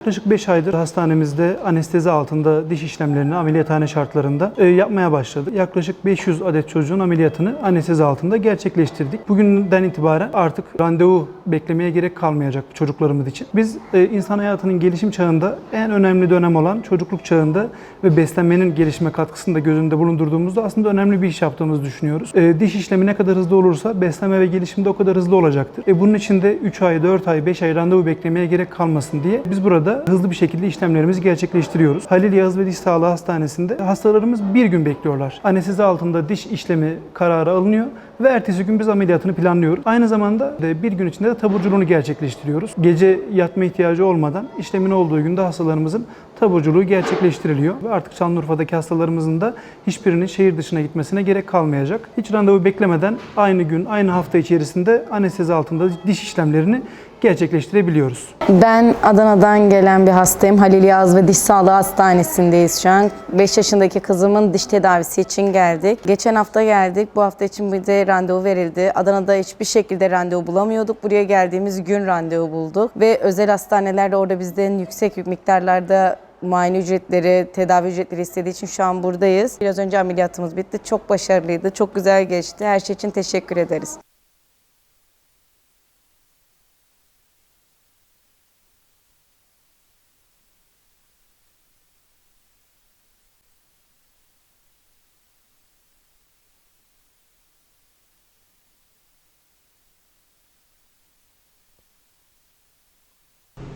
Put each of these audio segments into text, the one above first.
Yaklaşık 5 aydır hastanemizde anestezi altında diş işlemlerini ameliyathane şartlarında yapmaya başladık. Yaklaşık 500 adet çocuğun ameliyatını anestezi altında gerçekleştirdik. Bugünden itibaren artık randevu beklemeye gerek kalmayacak çocuklarımız için. Biz insan hayatının gelişim çağında en önemli dönem olan çocukluk çağında ve beslenmenin gelişime katkısını da göz önünde bulundurduğumuzda aslında önemli bir iş yaptığımızı düşünüyoruz. Diş işlemi ne kadar hızlı olursa beslenme ve gelişim de o kadar hızlı olacaktır. Bunun için de 3 ay, 4 ay, 5 ay randevu beklemeye gerek kalmasın diye biz burada hızlı bir şekilde işlemlerimizi gerçekleştiriyoruz. Halil Yağız ve Diş Sağlığı Hastanesi'nde hastalarımız bir gün bekliyorlar. Anestezi altında diş işlemi kararı alınıyor ve ertesi gün biz ameliyatını planlıyoruz. Aynı zamanda bir gün içinde de taburculuğunu gerçekleştiriyoruz. Gece yatma ihtiyacı olmadan işlemin olduğu günde hastalarımızın taburculuğu gerçekleştiriliyor. Ve artık Şanlıurfa'daki hastalarımızın da hiçbirinin şehir dışına gitmesine gerek kalmayacak. Hiç randevu beklemeden aynı gün, aynı hafta içerisinde anestezi altında diş işlemlerini gerçekleştirebiliyoruz. Ben Adana'dan gelen bir hastayım. Halil Yağız ve Diş Sağlığı Hastanesi'ndeyiz şu an. 5 yaşındaki kızımın diş tedavisi için geldik. Geçen hafta geldik. Bu hafta için bize randevu verildi. Adana'da hiçbir şekilde randevu bulamıyorduk. Buraya geldiğimiz gün randevu bulduk. Ve özel hastanelerde orada bizden yüksek miktarlarda muayene ücretleri, tedavi ücretleri istediği için şu an buradayız. Biraz önce ameliyatımız bitti. Çok başarılıydı. Çok güzel geçti. Her şey için teşekkür ederiz.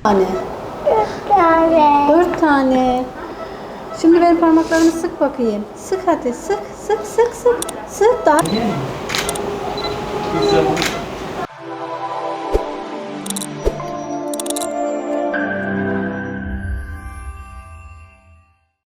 Tane. 4 tane. 4 tane. Şimdi benim parmaklarımı sık bakayım. Sık hadi sık sık sık sık. Sık daha.